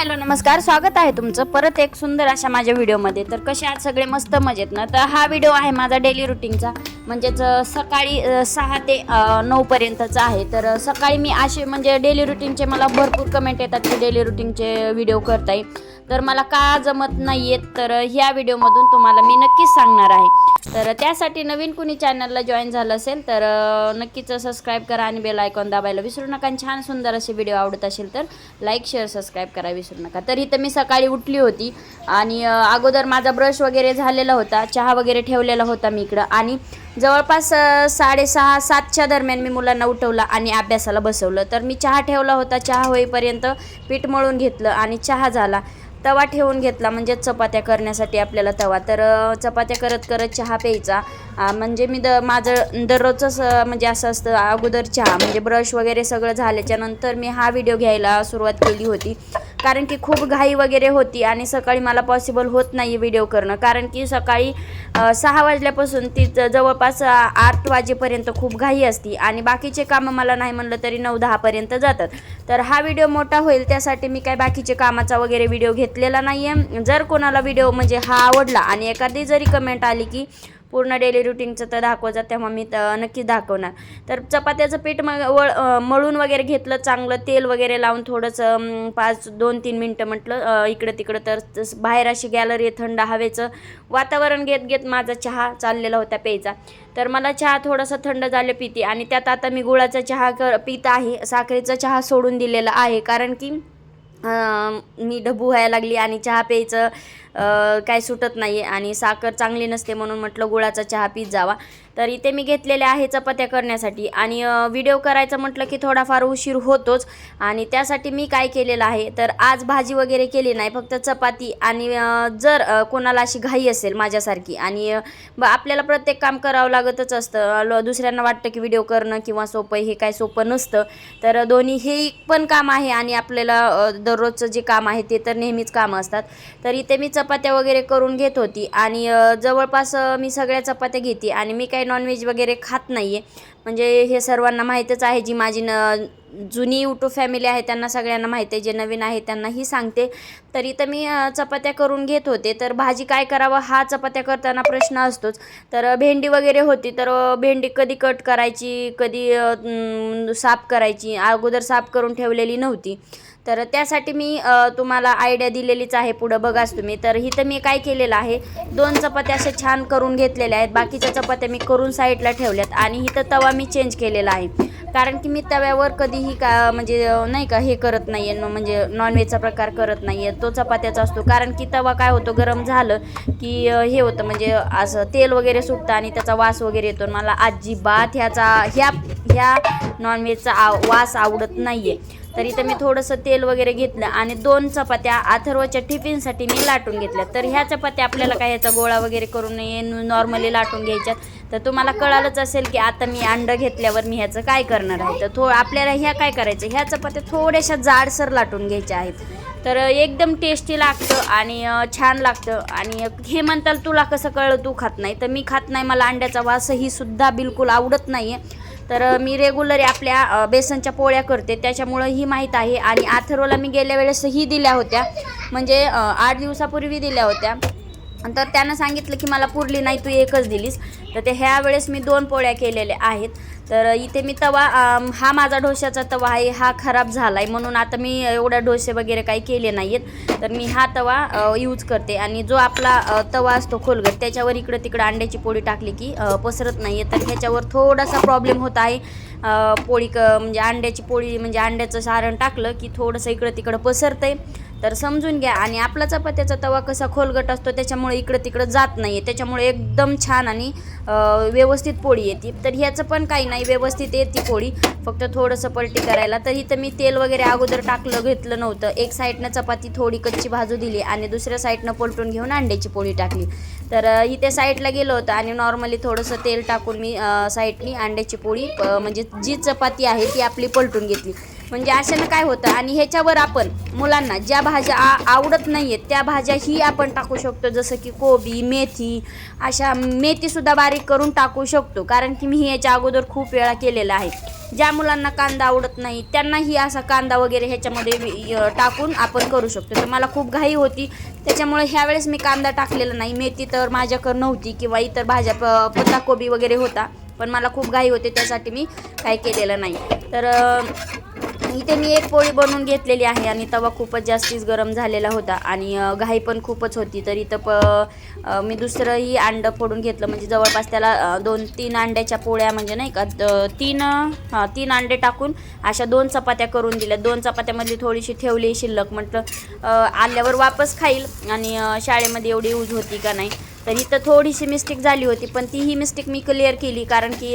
Hello नमस्कार, स्वागत आहे तुमचं परत एक सुंदर अशा माझ्या व्हिडिओमध्ये. तर कसे आहात सगळे? मस्त मजेत ना? तर हा व्हिडिओ आहे माझा डेली रुटीनचा, म्हणजेच सकाळी 6 ते 9 पर्यंतचा आहे. तर सकाळी मी असे म्हणजे डेली रुटीनचे मला भरपूर कमेंट येतात की डेली रुटीनचे व्हिडिओ करताय, तर मला का जमत नाही आहेत. तर ह्या व्हिडिओमधून तुम्हाला मी नक्कीच सांगणार आहे. तर त्यासाठी नवीन कुणी चॅनलला जॉईन झालं असेल तर नक्कीच सबस्क्राईब करा आणि बेल आयकॉन दाबायला विसरू नका. आणि छान सुंदर असे व्हिडिओ आवडत असेल तर लाईक शेअर सबस्क्राईब करा विसरू नका. तर इथं मी सकाळी उठली होती आणि अगोदर माझा ब्रश वगैरे झालेला होता, चहा वगैरे ठेवलेला होता मी इकडं. आणि जवळपास 6:30-7च्या दरम्यान मी मुलांना उठवलं आणि अभ्यासाला बसवलं. तर मी चहा ठेवला होता, चहा होईपर्यंत पीठ मळून घेतलं आणि चहा झाला. तवा ठेवून घेतला म्हणजे चपात्या करण्यासाठी आपल्याला तवा. तर चपात्या करत करत चहा प्यायचा. म्हणजे मी माझं दररोजच म्हणजे असं असतं, अगोदर चहा म्हणजे ब्रश वगैरे सगळं झाल्याच्या नंतर मी हा व्हिडिओ घ्यायला सुरुवात केली होती. कारण की खूप घाई वगैरे होती आणि सकाळी मला पॉसिबल होत नाही व्हिडिओ करणं. कारण की सकाळी 6 वाजल्यापासून ती जवळपास 8 वाजेपर्यंत खूप घाई असती आणि बाकीचे कामं मला नाही म्हणलं तरी 9-10 पर्यंत जातात. तर हा व्हिडिओ मोठा होईल त्यासाठी मी काय बाकीचे कामाचा वगैरे व्हिडिओ घेतलेला नाही आहे. जर कोणाला व्हिडिओ म्हणजे हा आवडला आणि एखादी जरी कमेंट आली की पूर्ण डेली रुटीनचं तर दाखवायचं, तेव्हा मी नक्कीच दाखवणार. तर चपात्याचं पीठ मळून वगैरे घेतलं, चांगलं तेल वगैरे लावून थोडंसं 2-3 मिनटं म्हटलं इकडं तिकडं. तर बाहेर अशी गॅलरी थंड हवेचं वातावरण घेत घेत माझा चहा चाललेला होता प्यायचा. तर मला चहा थोडंसं थंड झालं पिते आणि त्यात आता मी गुळाचा चहा पित आहे. साखरेचा चहा सोडून दिलेला आहे कारण की मी ढबू व्हायला लागली आणि चहा प्यायचं काय सुटत नाही आणि साखर चांगली नसते म्हणून म्हटलं गुळाचा चहा पीत जावा. तर इथे मी घेतलेले आहे चपात्या करण्यासाठी आणि व्हिडिओ करायचं म्हटलं की थोडाफार उशीर होतोच. आणि त्यासाठी मी काय केलेलं आहे, तर आज भाजी वगैरे केली नाही, फक्त चपाती. आणि जर कोणाला अशी घाई असेल माझ्यासारखी आणि आपल्याला प्रत्येक काम करावं लागतच असतं, दुसऱ्यांना वाटतं की व्हिडिओ करणं किंवा सोपं, हे काय सोपं नसतं. तर दोन्ही हे पण काम आहे आणि आपल्याला दररोजचं जे काम आहे ते तर नेहमीच कामं असतात. तर इथे मी चपात्या वगैरे करून घेत होती आणि जवळपास मी सगळ्या चपात्या घेते. आणि मी काही नॉनव्हेज वगैरे खात नाही आहे, म्हणजे हे सर्वांना माहीतच आहे. जी माझी जुनी यूट्यूब फॅमिली आहे त्यांना सगळ्यांना माहीत आहे, जे नवीन आहे त्यांनाही सांगते. तर इथं मी चपात्या करून घेत होते. तर भाजी काय करावं हा चपात्या करताना प्रश्न असतोच. तर भेंडी वगैरे होती, तर भेंडी कधी कट करायची, कधी साफ करायची, अगोदर साफ करून ठेवलेली नव्हती. तर त्यासाठी मी तुम्हाला आयडिया दिलेलीच आहे, पुढं बघाच तुम्ही. तर इथं मी काय केलेलं आहे, 2 चपात्या अशा छान करून घेतलेल्या आहेत. बाकीच्या चपात्या मी करून साईडला ठेवल्यात आणि इथं तवा मी चेंज केलेला आहे. कारण की मी तव्यावर कधीही म्हणजे नाही का हे करत नाही आहे, म्हणजे नॉनव्हेजचा प्रकार करत नाही आहे, तो चपात्याचा असतो. कारण की तवा काय होतो, गरम झालं की हे होतं, म्हणजे असं तेल वगैरे सुटतं आणि त्याचा वास वगैरे येतो. मला अजिबात ह्या नॉनव्हेजचा वास आवडत नाही आहे. तर इथं मी थोडंसं तेल वगैरे घेतलं आणि 2 चपात्या अथर्वच्या टिफिनसाठी मी लाटून घेतल्या. तर ह्या चपात्या आपल्याला काय ह्याचा गोळा वगैरे करून नॉर्मली लाटून घ्यायच्यात. तर तुम्हाला कळालंच असेल की आता मी अंडं घेतल्यावर मी ह्याचं काय करणार आहे. तर आपल्याला ह्या काय करायचं, ह्या चपात्या थोड्याशा जाडसर लाटून घ्यायच्या आहेत. तर एकदम टेस्टी लागतं आणि छान लागतं. आणि हे म्हणताल तुला कसं कळलं तू खात नाही, तर मी खात नाही, मला अंड्याचा वासही सुद्धा बिलकुल आवडत नाही आहे. तर मी रेग्युलर आपल्या बेसनच्या पोळ्या करते, त्याच्यामुळं ही माहीत आहे. आणि अथर्वला मी गेल्या वेळेसही दिल्या होत्या, म्हणजे 8 दिवसापूर्वी दिल्या होत्या. तर त्यानं सांगितलं की मला पुरली नाही, तू एकच दिलीस. तर ते ह्या वेळेस मी 2 पोळ्या केलेल्या आहेत. तर इथे मी तवा, हा माझा डोश्याचा तवा आहे, हा खराब झाला आहे म्हणून आता मी एवढा डोसे वगैरे काही केले नाही आहेत. तर मी हा तवा यूज करते. आणि जो आपला तवा असतो खोलगट, त्याच्यावर इकडं तिकडं अंड्याची पोळी टाकली की पसरत नाही आहे. तर ह्याच्यावर थोडासा प्रॉब्लेम होत आहे. म्हणजे अंड्याची पोळी म्हणजे अंड्याचं सारण टाकलं की थोडंसं इकडं तिकडं पसरतं आहे, तर समजून घ्या. आणि आपला चपात्याचा तवा कसा खोलगट असतो त्याच्यामुळे इकडं तिकडं जात नाही आहे, त्याच्यामुळे एकदम छान आणि व्यवस्थित पोळी येते. तर ह्याचं पण काही नाही, व्यवस्थित येते पोळी, फक्त थोडंसं पलटी करायला. तर इथं मी तेल वगैरे अगोदर घेतलं नव्हतं. एक साईडनं चपाती थोडी कच्ची भाजू दिली आणि दुसऱ्या साईडनं पलटून घेऊन अंड्याची पोळी टाकली. तर इथे साईडला गेलं होतं आणि नॉर्मली थोडंसं तेल टाकून मी साईडनी अंड्याची पोळी म्हणजे जी चपाती आहे ती आपली पलटून घेतली. म्हणजे अशानं काय होतं. आणि ह्याच्यावर आपण मुलांना ज्या भाज्या आवडत नाही आहेत त्या भाज्याही आपण टाकू शकतो, जसं की कोबी, मेथी. अशा मेथीसुद्धा बारीक करून टाकू शकतो, कारण की मी याच्या अगोदर खूप वेळा केलेलं आहे. ज्या मुलांना कांदा आवडत नाही त्यांनाही असा कांदा वगैरे ह्याच्यामध्ये टाकून आपण करू शकतो. तर मला खूप घाई होती त्याच्यामुळे ह्यावेळेस मी कांदा टाकलेला नाही. मेथी तर माझ्याकडं नव्हती किंवा इतर भाज्या पत्ताकोबी वगैरे होता, पण मला खूप घाई होते त्यासाठी मी काय केलेलं नाही. तर इथे मी एक पोळी बनवून घेतलेली आहे आणि तवा खूपच जास्तीच गरम झालेला होता आणि घाई पण खूपच होती. तर इथं मी दुसरंही अंडं फोडून घेतलं, म्हणजे जवळपास त्याला 2-3 अंड्याच्या पोळ्या, म्हणजे नाही का 3 अंडे टाकून अशा 2 चपात्या करून दिल्या. 2 चपात्यामधली थोडीशी ठेवली शिल्लक, म्हटलं आल्यावर वापस खाईल आणि शाळेमध्ये एवढी यूज होती का नाही. तर इथं थोडीशी मिस्टेक झाली होती, पण तीही मिस्टेक मी क्लिअर केली, कारण की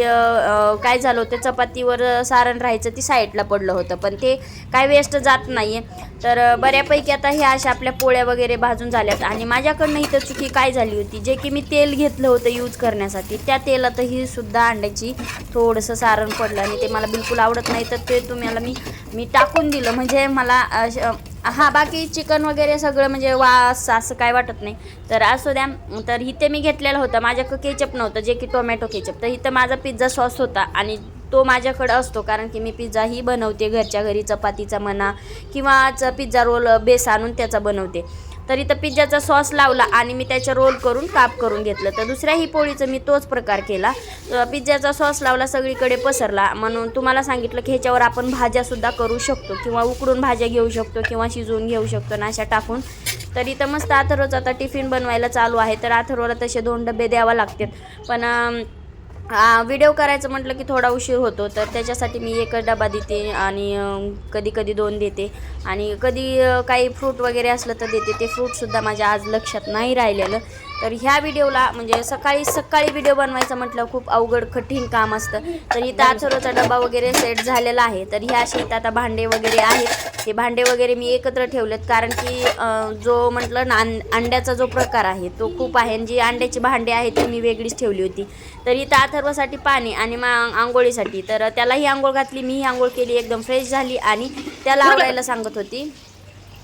काय झालं होतं, चपातीवर सारण राहायचं ती साईडला पडलं होतं, पण ते काय वेस्ट जात नाही आहे. तर बऱ्यापैकी आता ह्या अशा आपल्या पोळ्या वगैरे भाजून झाल्यात. आणि माझ्याकडनं इथं चुकी काय झाली होती, जे की मी तेल घेतलं होतं यूज करण्यासाठी, त्या तेलातही सुद्धा अंड्याची थोडंसं सारण पडलं आणि ते मला बिलकुल आवडत नाही. तर ते तुम्हाला मी टाकून दिलं, म्हणजे मला हां बाकी चिकन वगैरे सगळं म्हणजे वास असं काय वाटत नाही. तर असू द्या. तर इथे मी घेतलेलं होतं, माझ्याकडं केचप नव्हतं, जे की टोमॅटो केचप. तर इथं माझा पिझ्झा सॉस होता आणि तो माझ्याकडं असतो, कारण की मी पिझ्झाही बनवते घरच्या घरी, चपातीचा म्हणा किंवा पिझ्झा रोल बेस आणून त्याचा बनवते. तर इथं पिझ्झाचा सॉस लावला आणि मी त्याच्या रोल करून काप करून घेतलं. तर दुसऱ्याही पोळीचं मी तोच प्रकार केला. पिझ्झाचा सॉस लावला, सगळीकडे पसरला, म्हणून तुम्हाला सांगितलं की ह्याच्यावर आपण भाज्यासुद्धा करू शकतो किंवा उकडून भाज्या घेऊ शकतो किंवा शिजवून घेऊ शकतो नाशा टाकून. तर इथं मस्त अथर्वचा आता टिफिन बनवायला चालू आहे. तर अथर्वला तसे 2 डबे द्यावा लागतात, पण व्हिडिओ करायचं म्हटलं की थोडा उशीर होतो. तर त्याच्यासाठी मी एकच डबा देते आणि कधी कधी 2 देते आणि कधी काही फ्रूट वगैरे असलं तर देते. ते फ्रूटसुद्धा माझ्या आज लक्षात नाही राहिलेलं. तर ह्या व्हिडिओला म्हणजे सकाळी व्हिडिओ बनवायचं म्हटलं खूप अवघड कठीण काम असतं. तर इथं अथर्वचा डबा वगैरे सेट झालेला आहे. तर ह्या अशा इथं आता भांडे वगैरे आहेत. हे भांडे वगैरे मी एकत्र ठेवलेत, कारण की जो म्हटलं ना अंड्याचा जो प्रकार आहे तो खूप आहे, आणि जी अंड्याची भांडे आहेत ती मी वेगळीच ठेवली होती. तर इथं अथर्वसाठी पाणी आणि मग आंघोळीसाठी, तर त्यालाही आंघोळ घातली, मीही आंघोळ केली, एकदम फ्रेश झाली आणि त्याला आवरायला सांगत होती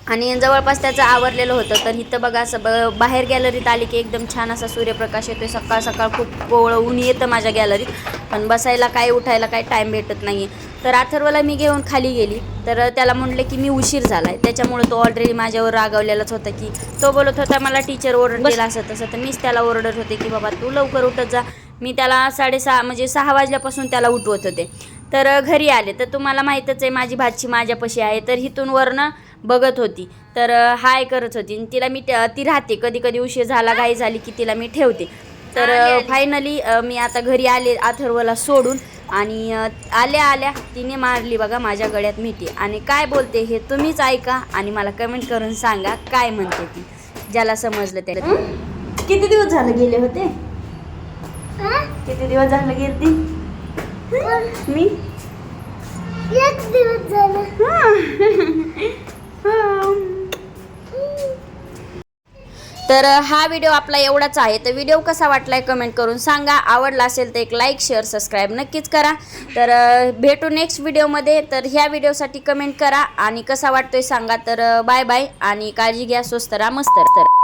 आणि जवळपास त्याचं आवरलेलं होतं. तर इथं बघा असं बाहेर गॅलरीत आली की एकदम छान असा सूर्यप्रकाश येतोय. सकाळ सकाळ खूप कोवळं ऊन येतं माझ्या गॅलरीत, पण बसायला काय उठायला काय टाईम भेटत नाही. तर अथर्वला मी घेऊन खाली गेली, तर त्याला म्हणले की मी उशीर झाला आहे, त्याच्यामुळे तो ऑलरेडी माझ्यावर रागावलेलाच होता. की तो बोलत होता मला टीचर ओरडतील असं तसं. तर मीच त्याला ओरडत होते की बाबा तू लवकर उठत जा. मी त्याला 6:30 म्हणजे 6 वाजल्यापासून त्याला उठवत होते. तर घरी आले तर तुम्हाला माहीतच आहे माझी भाची माझ्यापाशी आहे, तर इथून वरनं बघत होती, तर हाय करत होती. तिला मी ती राहते, कधी कधी उशीर झाला घाई झाली की तिला मी ठेवते. तर फायनली मी आता घरी आले अथर्वला सोडून, आणि आल्या तिने मारली बघा माझ्या गळ्यात मिठी. आणि काय बोलते हे तुम्हीच ऐका आणि मला कमेंट करून सांगा काय म्हणते ती, ज्याला समजलं त्याला. किती दिवस झाले गेले होते? किती दिवस झाले गेलती? मी 1 दिवस झाला. तर हा व्हिडिओ आपला एवढाच आहे. तर व्हिडिओ कसा वाटलाय कमेंट करून सांगा. आवडला असेल तर एक लाईक शेअर सबस्क्राईब नक्कीच करा. तर भेटू नेक्स्ट व्हिडिओमध्ये. तर ह्या व्हिडिओसाठी कमेंट करा आणि कसा वाटतोय सांगा. तर बाय बाय आणि काळजी घ्या, स्वस्त राहा, मस्त राहा.